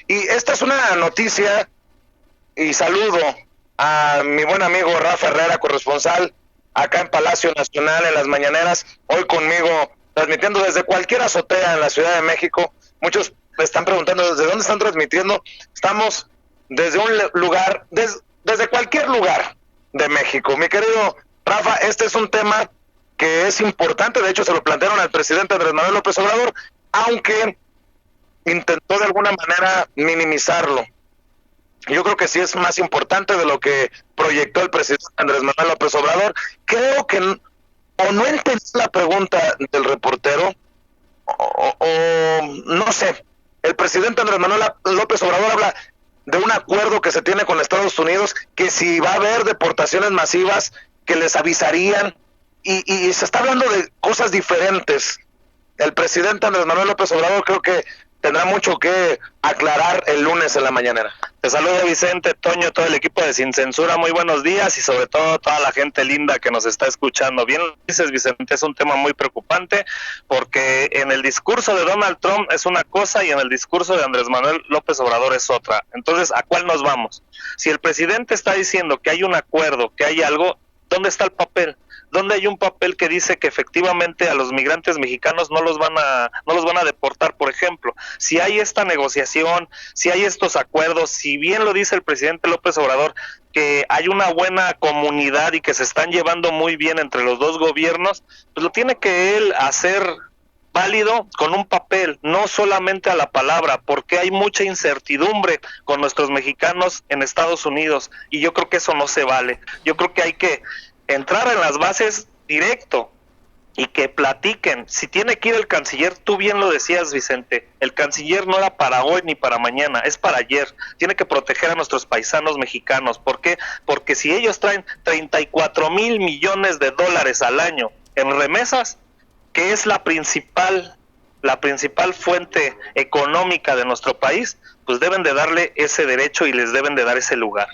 Y esta es una noticia y saludo a mi buen amigo Rafa Herrera, corresponsal acá en Palacio Nacional en las mañaneras, hoy conmigo transmitiendo desde cualquier azotea en la Ciudad de México. Muchos me están preguntando desde dónde están transmitiendo. Estamos desde un lugar, desde cualquier lugar de México. Mi querido Rafa, este es un tema que es importante, de hecho se lo plantearon al presidente Andrés Manuel López Obrador, aunque intentó de alguna manera minimizarlo. Yo creo que sí es más importante de lo que proyectó el presidente Andrés Manuel López Obrador. Creo que o no entendí la pregunta del reportero, o no sé. El presidente Andrés Manuel López Obrador habla de un acuerdo que se tiene con Estados Unidos, que si va a haber deportaciones masivas, que les avisarían, y se está hablando de cosas diferentes. El presidente Andrés Manuel López Obrador creo que tendrá mucho que aclarar el lunes en la mañanera. Te saludo, Vicente, Toño, todo el equipo de Sin Censura, muy buenos días y sobre todo toda la gente linda que nos está escuchando. Bien lo dices, Vicente, es un tema muy preocupante porque en el discurso de Donald Trump es una cosa y en el discurso de Andrés Manuel López Obrador es otra. Entonces, ¿a cuál nos vamos? Si el presidente está diciendo que hay un acuerdo, que hay algo, ¿dónde está el papel? ¿Dónde hay un papel que dice que efectivamente a los migrantes mexicanos no los van a deportar, por ejemplo? Si hay esta negociación, si hay estos acuerdos, si bien lo dice el presidente López Obrador, que hay una buena comunidad y que se están llevando muy bien entre los dos gobiernos, pues lo tiene que él hacer válido con un papel, no solamente a la palabra, porque hay mucha incertidumbre con nuestros mexicanos en Estados Unidos y yo creo que eso no se vale. Yo creo que hay que entrar en las bases directo y que platiquen. Si tiene que ir el canciller, tú bien lo decías, Vicente, el canciller no era para hoy ni para mañana, es para ayer. Tiene que proteger a nuestros paisanos mexicanos. ¿Por qué? Porque si ellos traen 34 mil millones de dólares al año en remesas, que es la principal fuente económica de nuestro país, pues deben de darle ese derecho y les deben de dar ese lugar.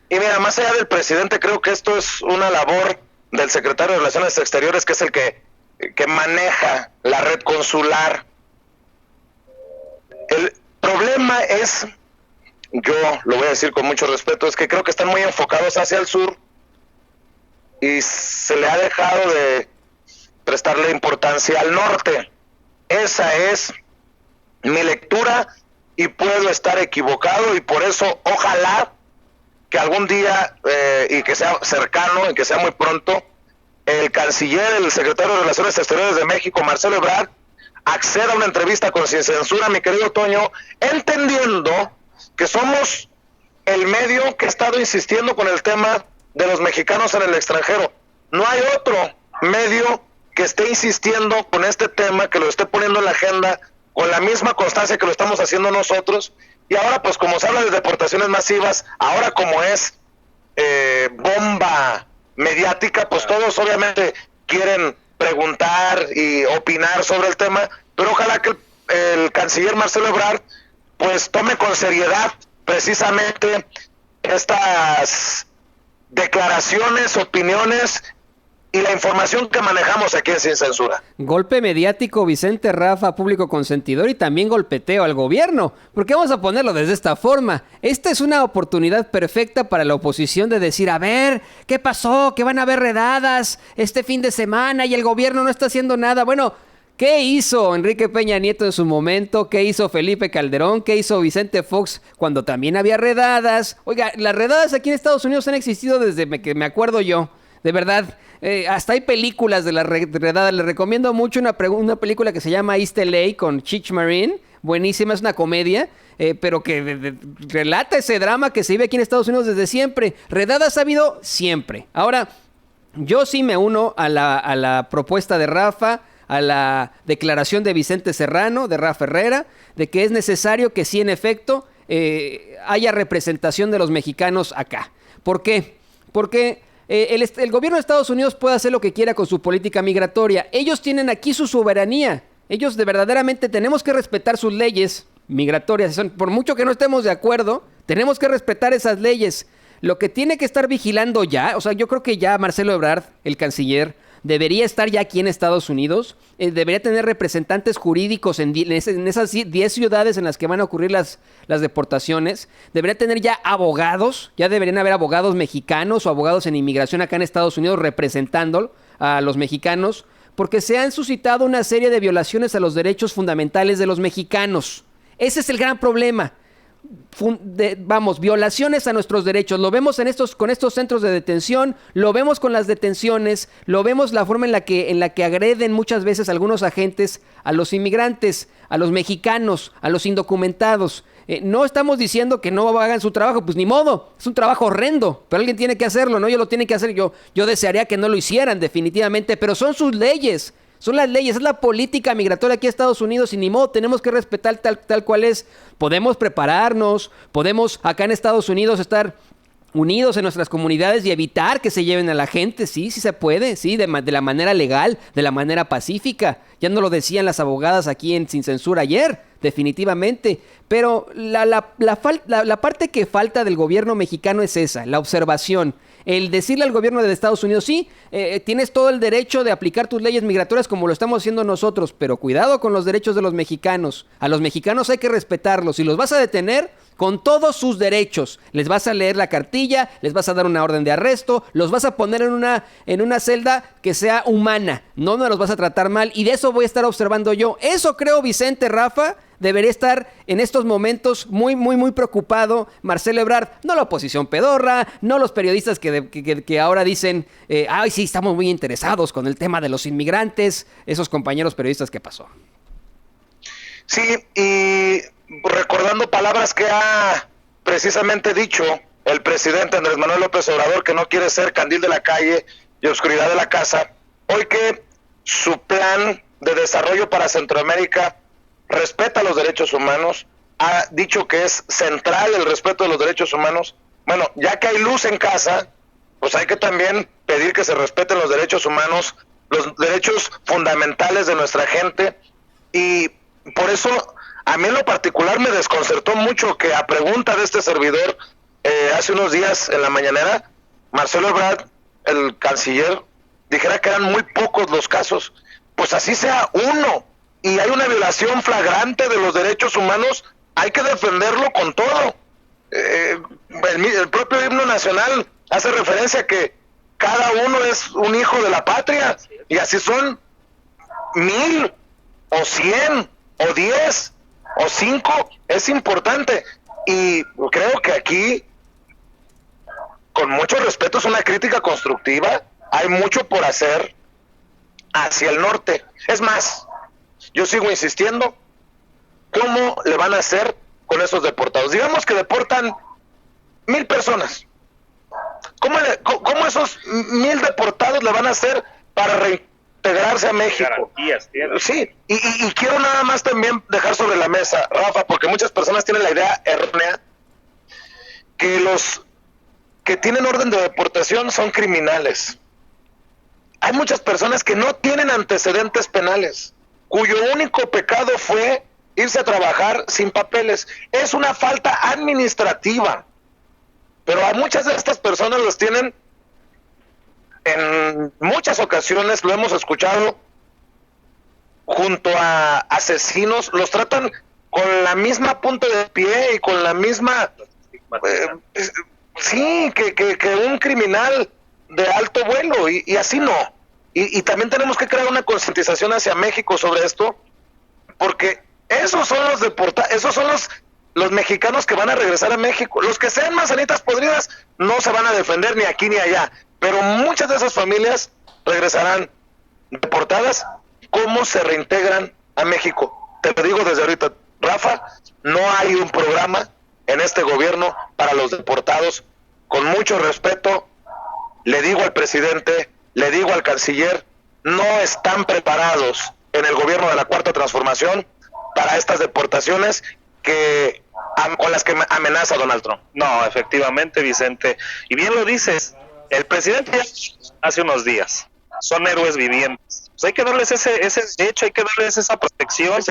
Y mira, más allá del presidente, creo que esto es una labor del secretario de Relaciones Exteriores, que es el que maneja la red consular. El problema es, yo lo voy a decir con mucho respeto, es que creo que están muy enfocados hacia el sur y se le ha dejado de prestarle importancia al norte. Esa es mi lectura y puedo estar equivocado, y por eso ojalá que algún día, y que sea cercano, y que sea muy pronto, el canciller, el secretario de Relaciones Exteriores de México, Marcelo Ebrard, acceda a una entrevista con Sin Censura, mi querido Toño, entendiendo que somos el medio que ha estado insistiendo con el tema de los mexicanos en el extranjero. No hay otro medio que esté insistiendo con este tema, que lo esté poniendo en la agenda con la misma constancia que lo estamos haciendo nosotros. Y ahora, pues como se habla de deportaciones masivas, ahora como es bomba mediática, pues todos obviamente quieren preguntar y opinar sobre el tema, pero ojalá que el canciller Marcelo Ebrard pues tome con seriedad precisamente estas declaraciones, opiniones y la información que manejamos aquí en Sin Censura. Golpe mediático, Vicente, Rafa, público consentidor, y también golpeteo al gobierno. Porque vamos a ponerlo desde esta forma. Esta es una oportunidad perfecta para la oposición de decir, a ver, ¿qué pasó? Que van a haber redadas este fin de semana y el gobierno no está haciendo nada. Bueno, ¿qué hizo Enrique Peña Nieto en su momento? ¿Qué hizo Felipe Calderón? ¿Qué hizo Vicente Fox cuando también había redadas? Oiga, las redadas aquí en Estados Unidos han existido desde que me acuerdo yo. De verdad, hasta hay películas de la redada. Les recomiendo mucho una película que se llama East LA con Cheech Marin. Buenísima, es una comedia, pero que relata ese drama que se vive aquí en Estados Unidos desde siempre. Redadas ha habido siempre. Ahora, yo sí me uno a la propuesta de Rafa, a la declaración de Vicente Serrano, de Rafa Herrera, de que es necesario que sí, en efecto, haya representación de los mexicanos acá. ¿Por qué? Porque el gobierno de Estados Unidos puede hacer lo que quiera con su política migratoria. Ellos tienen aquí su soberanía. Ellos verdaderamente tenemos que respetar sus leyes migratorias. Por mucho que no estemos de acuerdo, tenemos que respetar esas leyes. Lo que tiene que estar vigilando ya, o sea, yo creo que ya Marcelo Ebrard, el canciller, debería estar ya aquí en Estados Unidos, debería tener representantes jurídicos en esas 10 ciudades en las que van a ocurrir las deportaciones, debería tener ya abogados, ya deberían haber abogados mexicanos o abogados en inmigración acá en Estados Unidos representando a los mexicanos, porque se han suscitado una serie de violaciones a los derechos fundamentales de los mexicanos. Ese es el gran problema. Violaciones a nuestros derechos. Lo vemos con estos centros de detención, lo vemos con las detenciones, lo vemos la forma en la que agreden muchas veces algunos agentes a los inmigrantes, a los mexicanos, a los indocumentados. No estamos diciendo que no hagan su trabajo, pues ni modo, es un trabajo horrendo, pero alguien tiene que hacerlo, ¿no? Ellos lo tienen que hacer, yo desearía que no lo hicieran definitivamente, pero son sus leyes. Son las leyes, es la política migratoria aquí a Estados Unidos y ni modo, tenemos que respetar tal cual es. Podemos prepararnos, podemos acá en Estados Unidos estar unidos en nuestras comunidades y evitar que se lleven a la gente, sí se puede, sí, de la manera legal, de la manera pacífica. Ya no lo decían las abogadas aquí en Sin Censura ayer, definitivamente. Pero la parte que falta del gobierno mexicano es esa, la observación. El decirle al gobierno de Estados Unidos, sí, tienes todo el derecho de aplicar tus leyes migratorias como lo estamos haciendo nosotros, pero cuidado con los derechos de los mexicanos. A los mexicanos hay que respetarlos. Si los vas a detener, con todos sus derechos, les vas a leer la cartilla, les vas a dar una orden de arresto, los vas a poner en una celda que sea humana, no los vas a tratar mal, y de eso voy a estar observando yo. Eso creo, Vicente, Rafa, debería estar en estos momentos muy, muy, muy preocupado Marcelo Ebrard. No la oposición pedorra, no los periodistas que ahora dicen, ay, sí, estamos muy interesados con el tema de los inmigrantes, esos compañeros periodistas que pasó. Sí, y recordando palabras que ha precisamente dicho el presidente Andrés Manuel López Obrador, que no quiere ser candil de la calle y oscuridad de la casa, hoy que su plan de desarrollo para Centroamérica respeta los derechos humanos, ha dicho que es central el respeto de los derechos humanos. Bueno, ya que hay luz en casa, pues hay que también pedir que se respeten los derechos humanos, los derechos fundamentales de nuestra gente, y por eso a mí en lo particular me desconcertó mucho que a pregunta de este servidor hace unos días en la mañanera, Marcelo Ebrard, el canciller, dijera que eran muy pocos los casos. Pues así sea uno, y hay una violación flagrante de los derechos humanos, hay que defenderlo con todo. El propio himno nacional hace referencia a que cada uno es un hijo de la patria, y así son 1000 o 100 o 10 o 5, es importante. Y creo que aquí, con mucho respeto, es una crítica constructiva. Hay mucho por hacer hacia el norte. Es más, yo sigo insistiendo, ¿cómo le van a hacer con esos deportados? Digamos que deportan 1000 personas. ¿Cómo esos 1000 deportados le van a hacer para reintegrarse a México? Sí, y quiero nada más también dejar sobre la mesa, Rafa, porque muchas personas tienen la idea errónea que los que tienen orden de deportación son criminales. Hay muchas personas que no tienen antecedentes penales, cuyo único pecado fue irse a trabajar sin papeles. Es una falta administrativa, pero a muchas de estas personas los tienen, en muchas ocasiones lo hemos escuchado, junto a asesinos, los tratan con la misma punta de pie y con la misma sí, que un criminal de alto vuelo, y así no. Y también tenemos que crear una concientización hacia México sobre esto, porque esos son los esos son los mexicanos que van a regresar a México. Los que sean manzanitas podridas no se van a defender ni aquí ni allá, pero muchas de esas familias regresarán deportadas. ¿Cómo se reintegran a México? Te lo digo desde ahorita, Rafa, no hay un programa en este gobierno para los deportados. Con mucho respeto, le digo al presidente, le digo al canciller, no están preparados en el gobierno de la Cuarta Transformación para estas deportaciones con las que amenaza Donald Trump. No, efectivamente, Vicente. Y bien lo dices, el presidente hace unos días, son héroes vivientes. Pues hay que darles ese derecho, hay que darles esa protección,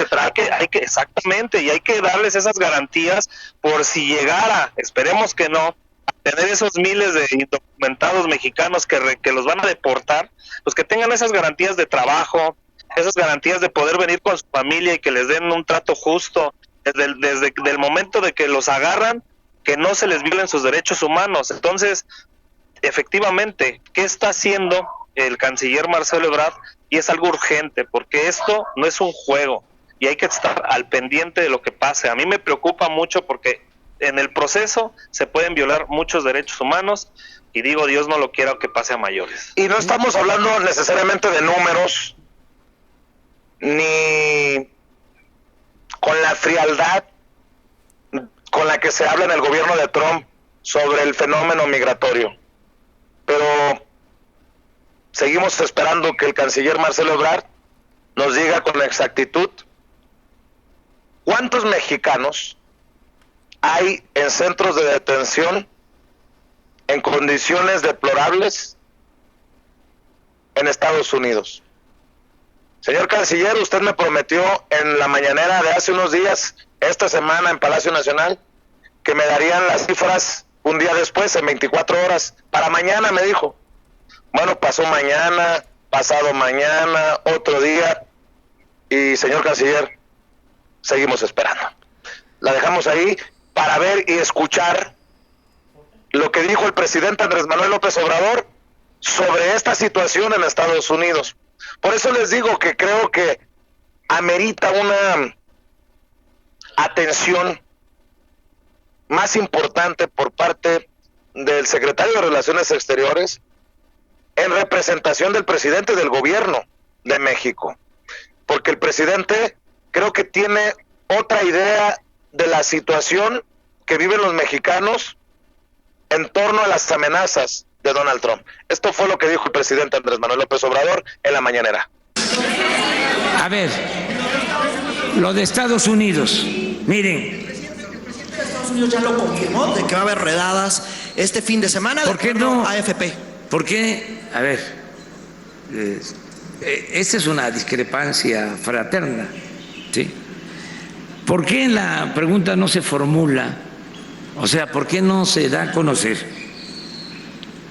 exactamente, y hay que darles esas garantías por si llegara, esperemos que no, tener esos miles de indocumentados mexicanos que los van a deportar, pues que tengan esas garantías de trabajo, esas garantías de poder venir con su familia y que les den un trato justo desde el momento de que los agarran, que no se les violen sus derechos humanos. Entonces, efectivamente, ¿qué está haciendo el canciller Marcelo Ebrard? Y es algo urgente, porque esto no es un juego y hay que estar al pendiente de lo que pase. A mí me preocupa mucho porque en el proceso se pueden violar muchos derechos humanos y digo, Dios no lo quiera que pase a mayores. Y no estamos hablando necesariamente de números, ni con la frialdad con la que se habla en el gobierno de Trump sobre el fenómeno migratorio. Pero seguimos esperando que el canciller Marcelo Ebrard nos diga con exactitud cuántos mexicanos hay en centros de detención en condiciones deplorables en Estados Unidos. Señor canciller, usted me prometió en la mañanera de hace unos días, esta semana en Palacio Nacional, que me darían las cifras un día después, en 24 horas. Para mañana, me dijo. Bueno, pasó mañana, pasado mañana, otro día, y señor canciller, seguimos esperando. La dejamos ahí para ver y escuchar lo que dijo el presidente Andrés Manuel López Obrador sobre esta situación en Estados Unidos. Por eso les digo que creo que amerita una atención más importante por parte del secretario de Relaciones Exteriores en representación del presidente del gobierno de México, porque el presidente creo que tiene otra idea de la situación que viven los mexicanos en torno a las amenazas de Donald Trump. Esto fue lo que dijo el presidente Andrés Manuel López Obrador en la mañanera. A ver, lo de Estados Unidos, miren. Estados Unidos ya lo confirmó de que va a haber redadas este fin de semana. ¿Por qué no? AFP. ¿Por qué? A ver, esta es una discrepancia fraterna, ¿sí? ¿Por qué la pregunta no se formula? O sea, ¿por qué no se da a conocer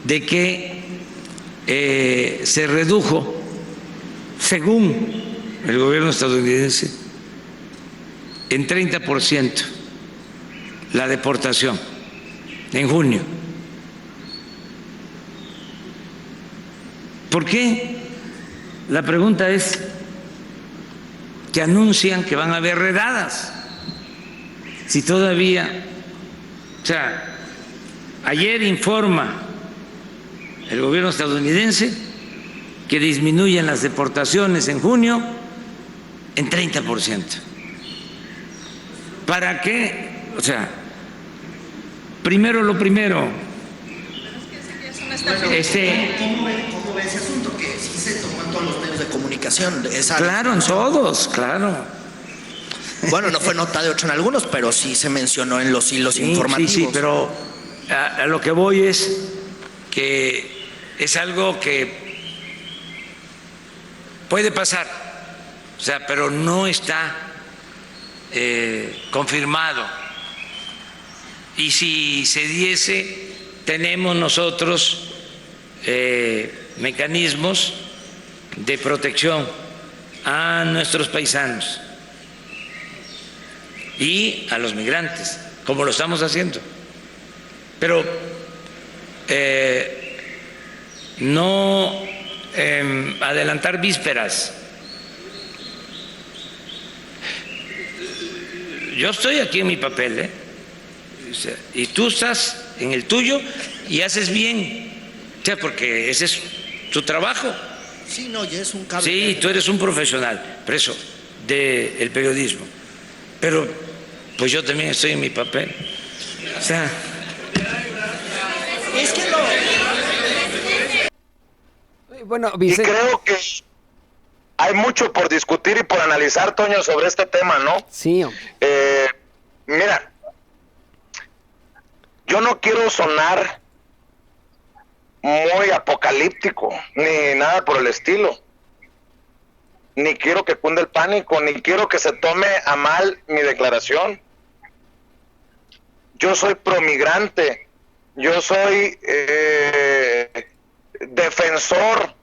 de que se redujo, según el gobierno estadounidense, en 30% la deportación en junio? ¿Por qué? La pregunta es que anuncian que van a haber redadas. Si todavía, o sea, ayer informa el gobierno estadounidense que disminuyen las deportaciones en junio en 30%. ¿Para qué? O sea, primero lo primero. ¿Cómo ve ese asunto? Que sí se tomó en todos los medios de comunicación. Claro, en todos, claro. Bueno, no fue nota de 8 en algunos, pero sí se mencionó en los hilos informativos. Sí, pero a lo que voy es que es algo que puede pasar, o sea, pero no está confirmado. Y si se diese, tenemos nosotros mecanismos de protección a nuestros paisanos y a los migrantes, como lo estamos haciendo. Pero no adelantar vísperas. Yo estoy aquí en mi papel, y tú estás en el tuyo y haces bien, o sea, porque ese es tu trabajo. Sí, no, ya es un cable. Sí, tú eres un profesional, preso del periodismo, pero pues yo también estoy en mi papel. O sea, es que Bueno, Y Vicente, creo que hay mucho por discutir y por analizar, Toño, sobre este tema, ¿no? sí, Mira, yo no quiero sonar muy apocalíptico, ni nada por el estilo. Ni quiero que cunde el pánico, ni quiero que se tome a mal mi declaración. Yo soy promigrante yo soy defensor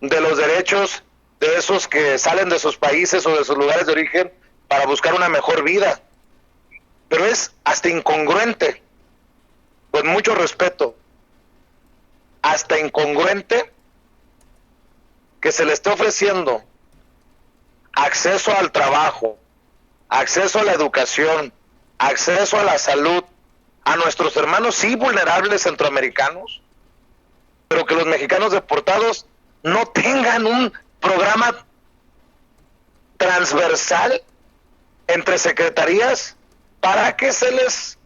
de los derechos de esos que salen de sus países o de sus lugares de origen para buscar una mejor vida. Pero es hasta incongruente, con mucho respeto, hasta incongruente que se le esté ofreciendo acceso al trabajo, acceso a la educación, acceso a la salud a nuestros hermanos sí vulnerables centroamericanos, pero que los mexicanos deportados no tengan un programa transversal entre secretarías para que se les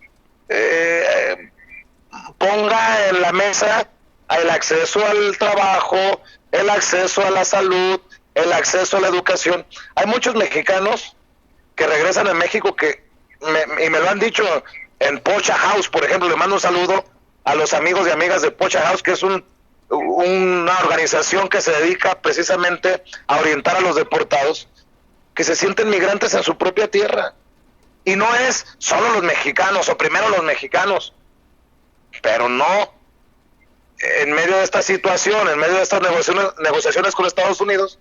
ponga en la mesa el acceso al trabajo, el acceso a la salud, el acceso a la educación. Hay muchos mexicanos que regresan a México y me lo han dicho en Pocha House, por ejemplo. Le mando un saludo a los amigos y amigas de Pocha House, que es una organización que se dedica precisamente a orientar a los deportados que se sienten migrantes en su propia tierra. Y no es solo los mexicanos o primero los mexicanos, pero no, en medio de esta situación, en medio de estas negociaciones con Estados Unidos,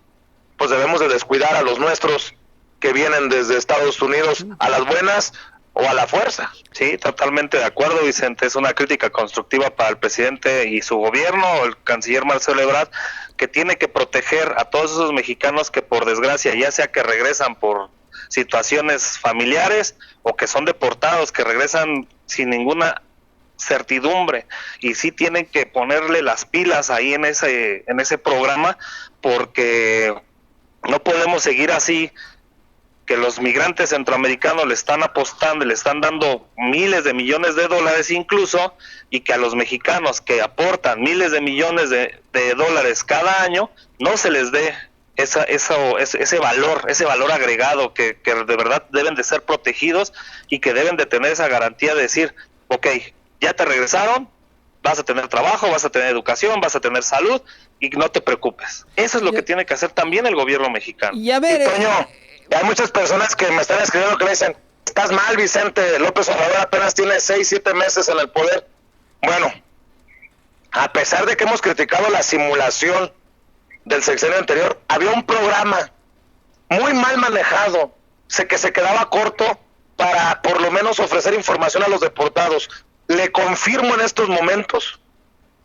pues debemos de descuidar a los nuestros que vienen desde Estados Unidos a las buenas o a la fuerza. Sí, totalmente de acuerdo, Vicente. Es una crítica constructiva para el presidente y su gobierno, el canciller Marcelo Ebrard, que tiene que proteger a todos esos mexicanos que por desgracia, ya sea que regresan por situaciones familiares o que son deportados, que regresan sin ninguna certidumbre, y sí tienen que ponerle las pilas ahí en ese programa, porque no podemos seguir así, que los migrantes centroamericanos le están apostando, le están dando miles de millones de dólares incluso, y que a los mexicanos que aportan miles de millones de dólares cada año no se les dé ese valor agregado que de verdad deben de ser protegidos y que deben de tener esa garantía de decir, ok, ya te regresaron, vas a tener trabajo, vas a tener educación, vas a tener salud y no te preocupes. Eso es lo que tiene que hacer también el gobierno mexicano. Y a ver, Toño, hay muchas personas que me están escribiendo que me dicen, estás mal, Vicente, López Obrador apenas tiene 6-7 meses en el poder. Bueno, a pesar de que hemos criticado la simulación del sexenio anterior, había un programa muy mal manejado, que se quedaba corto para por lo menos ofrecer información a los deportados. Le confirmo en estos momentos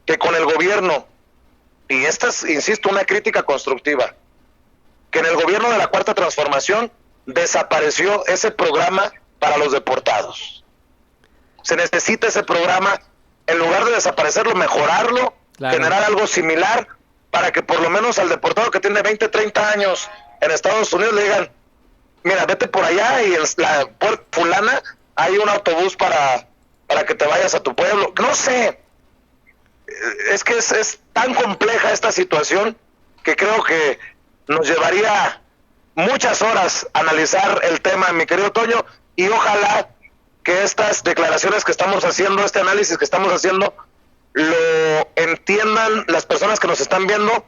que con el gobierno, y esta es, insisto, una crítica constructiva, que en el gobierno de la Cuarta Transformación desapareció ese programa para los deportados. Se necesita ese programa, en lugar de desaparecerlo, mejorarlo, claro, generar algo similar, para que por lo menos al deportado que tiene 20, 30 años en Estados Unidos le digan, mira, vete por allá y en la puerta fulana hay un autobús para que te vayas a tu pueblo. No sé, es que es tan compleja esta situación que creo que nos llevaría muchas horas analizar el tema, mi querido Toño, y ojalá que estas declaraciones que estamos haciendo, este análisis que estamos haciendo, lo entiendan las personas que nos están viendo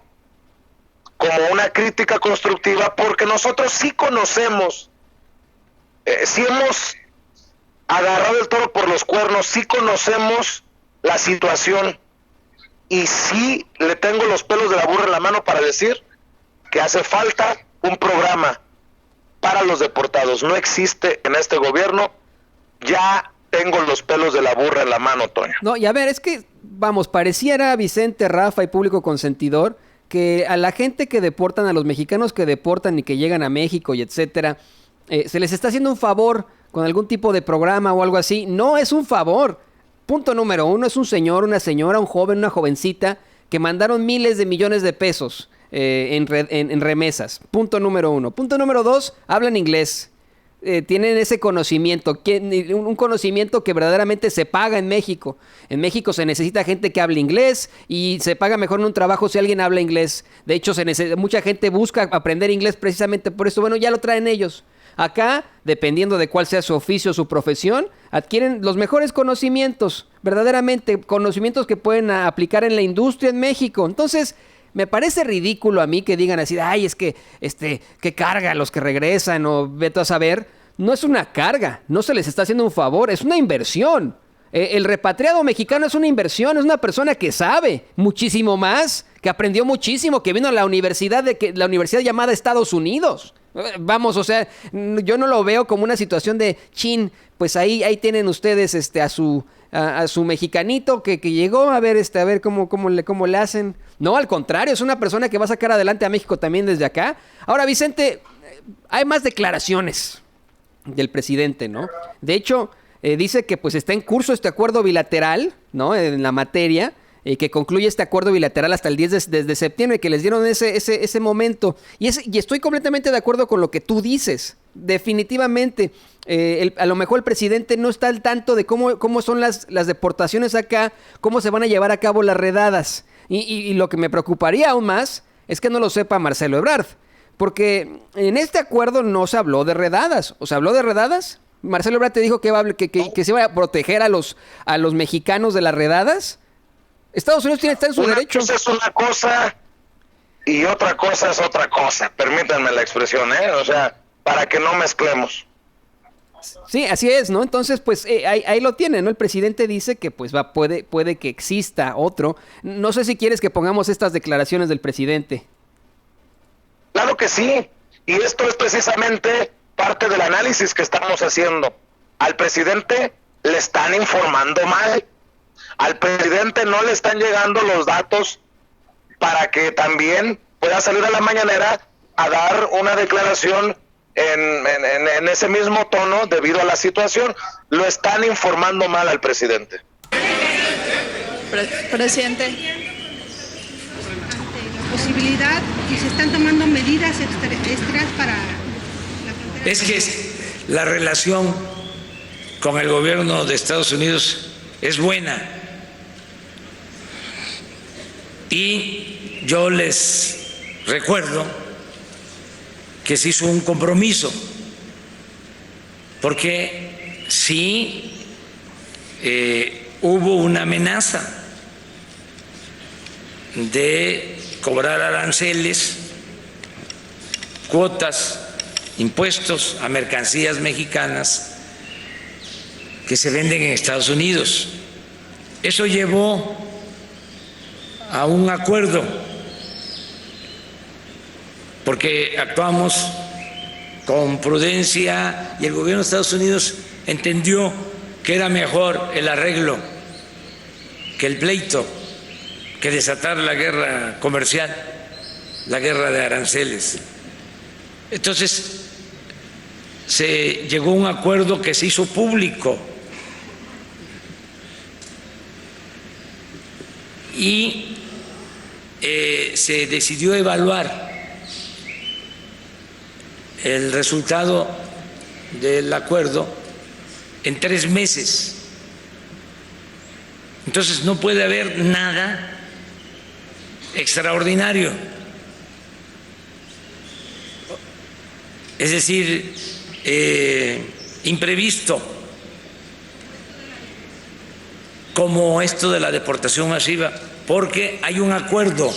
como una crítica constructiva, porque nosotros sí conocemos, sí hemos agarrado el toro por los cuernos, sí conocemos la situación y sí le tengo los pelos de la burra en la mano para decir que hace falta un programa para los deportados. No existe en este gobierno. Ya tengo los pelos de la burra en la mano, Toño. No, y a ver, es que, vamos, pareciera, Vicente, Rafa y público consentidor, que a la gente que deportan, a los mexicanos que deportan y que llegan a México y etcétera, se les está haciendo un favor con algún tipo de programa o algo así. No es un favor. Punto número uno, es un señor, una señora, un joven, una jovencita que mandaron miles de millones de pesos en remesas. Punto número uno. Punto número dos, hablan inglés. Tienen ese conocimiento, un conocimiento que verdaderamente se paga en México. En México se necesita gente que hable inglés y se paga mejor en un trabajo si alguien habla inglés. De hecho, mucha gente busca aprender inglés precisamente por eso. Bueno, ya lo traen ellos. Acá, dependiendo de cuál sea su oficio o su profesión, adquieren los mejores conocimientos, verdaderamente conocimientos que pueden aplicar en la industria en México. Entonces, me parece ridículo a mí que digan así, ay, es que, qué carga los que regresan o vete a saber. No es una carga, no se les está haciendo un favor, es una inversión. El repatriado mexicano es una inversión, es una persona que sabe muchísimo más, que aprendió muchísimo, que vino a la universidad la universidad llamada Estados Unidos. Vamos, o sea, yo no lo veo como una situación de chin, pues ahí tienen ustedes a su mexicanito que llegó a ver cómo le hacen. No, al contrario, es una persona que va a sacar adelante a México también desde acá. Ahora, Vicente, hay más declaraciones del presidente, ¿no? De hecho, dice que pues está en curso este acuerdo bilateral, ¿no? En la materia, que concluye este acuerdo bilateral hasta el 10 de septiembre, que les dieron ese momento. Y estoy completamente de acuerdo con lo que tú dices. Definitivamente, a lo mejor el presidente no está al tanto de cómo son las deportaciones acá, cómo se van a llevar a cabo las redadas. Y lo que me preocuparía aún más es que no lo sepa Marcelo Ebrard. Porque en este acuerdo no se habló de redadas. ¿O se habló de redadas? Marcelo Ebrard te dijo que se iba a proteger a los mexicanos de las redadas. Estados Unidos está en su derecho. Una cosa es una cosa y otra cosa es otra cosa. Permítanme la expresión, O sea, para que no mezclemos. Sí, así es, ¿no? Entonces, pues ahí lo tiene, ¿no? El presidente dice que pues puede que exista otro. No sé si quieres que pongamos estas declaraciones del presidente. Claro que sí, y esto es precisamente parte del análisis que estamos haciendo. Al presidente le están informando mal, al presidente no le están llegando los datos para que también pueda salir a la mañanera a dar una declaración en ese mismo tono debido a la situación. Lo están informando mal al presidente. Presidente. Posibilidad y se están tomando medidas extras para la frontera. Es que la relación con el gobierno de Estados Unidos es buena y yo les recuerdo que se hizo un compromiso porque sí hubo una amenaza de cobrar aranceles, cuotas, impuestos a mercancías mexicanas que se venden en Estados Unidos. Eso llevó a un acuerdo porque actuamos con prudencia y el gobierno de Estados Unidos entendió que era mejor el arreglo que el pleito, que desatar la guerra comercial, la guerra de aranceles. Entonces, se llegó a un acuerdo que se hizo público y se decidió evaluar el resultado del acuerdo en 3 meses. Entonces, no puede haber nada extraordinario, es decir, imprevisto, como esto de la deportación masiva, porque hay un acuerdo.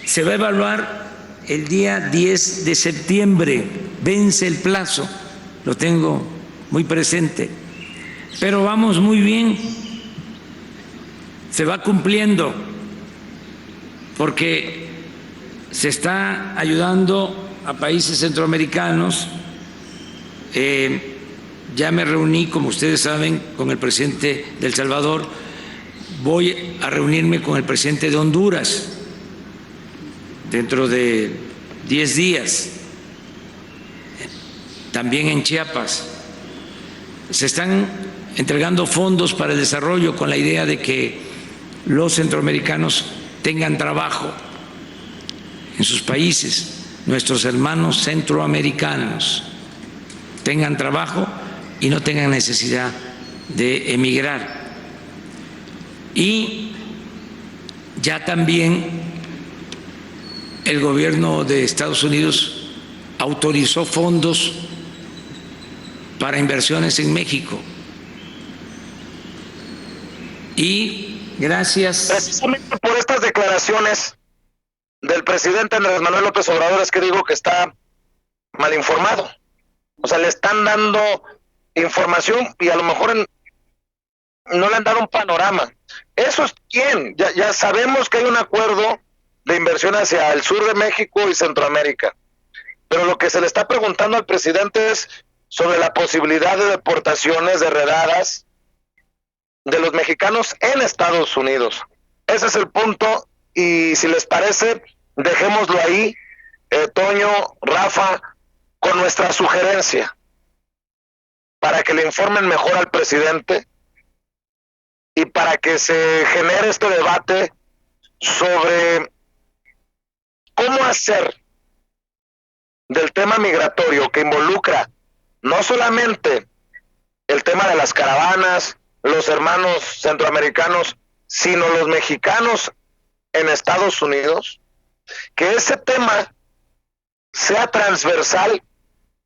Se va a evaluar el día 10 de septiembre, vence el plazo, lo tengo muy presente, pero vamos muy bien, se va cumpliendo, porque se está ayudando a países centroamericanos. Ya me reuní, como ustedes saben, con el presidente de El Salvador, voy a reunirme con el presidente de Honduras dentro de 10 días, también en Chiapas. Se están entregando fondos para el desarrollo con la idea de que los centroamericanos tengan trabajo en sus países, nuestros hermanos centroamericanos tengan trabajo y no tengan necesidad de emigrar. Y ya también el gobierno de Estados Unidos autorizó fondos para inversiones en México. Y gracias. Precisamente por estas declaraciones del presidente Andrés Manuel López Obrador es que digo que está mal informado. O sea, le están dando información y a lo mejor no le han dado un panorama. ¿Eso es quién? Ya sabemos que hay un acuerdo de inversión hacia el sur de México y Centroamérica, pero lo que se le está preguntando al presidente es sobre la posibilidad de deportaciones, de redadas de los mexicanos en Estados Unidos. Ese es el punto, y si les parece, dejémoslo ahí, Toño, Rafa, con nuestra sugerencia, para que le informen mejor al presidente y para que se genere este debate sobre cómo hacer del tema migratorio, que involucra no solamente el tema de las caravanas, los hermanos centroamericanos, sino los mexicanos en Estados Unidos, que ese tema sea transversal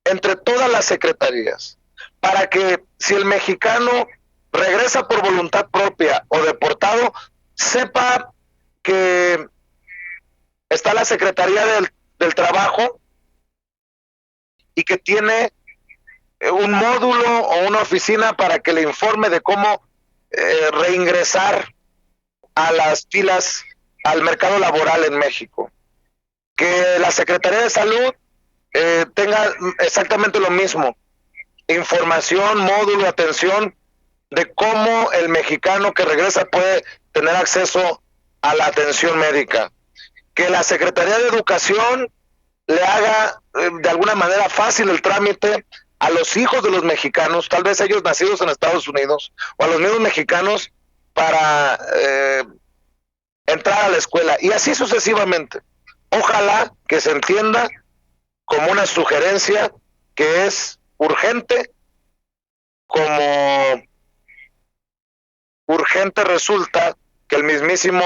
entre todas las secretarías, para que si el mexicano regresa por voluntad propia o deportado, sepa que está la Secretaría del Trabajo y que tiene un módulo o una oficina para que le informe de cómo reingresar a las filas, al mercado laboral en México. Que la Secretaría de Salud tenga exactamente lo mismo, información, módulo, atención de cómo el mexicano que regresa puede tener acceso a la atención médica. Que la Secretaría de Educación le haga de alguna manera fácil el trámite a los hijos de los mexicanos, tal vez ellos nacidos en Estados Unidos, o a los mismos mexicanos para entrar a la escuela, y así sucesivamente. Ojalá que se entienda como una sugerencia que es urgente, como urgente resulta que el mismísimo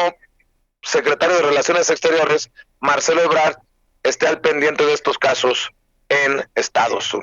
secretario de Relaciones Exteriores, Marcelo Ebrard, esté al pendiente de estos casos en Estados Unidos.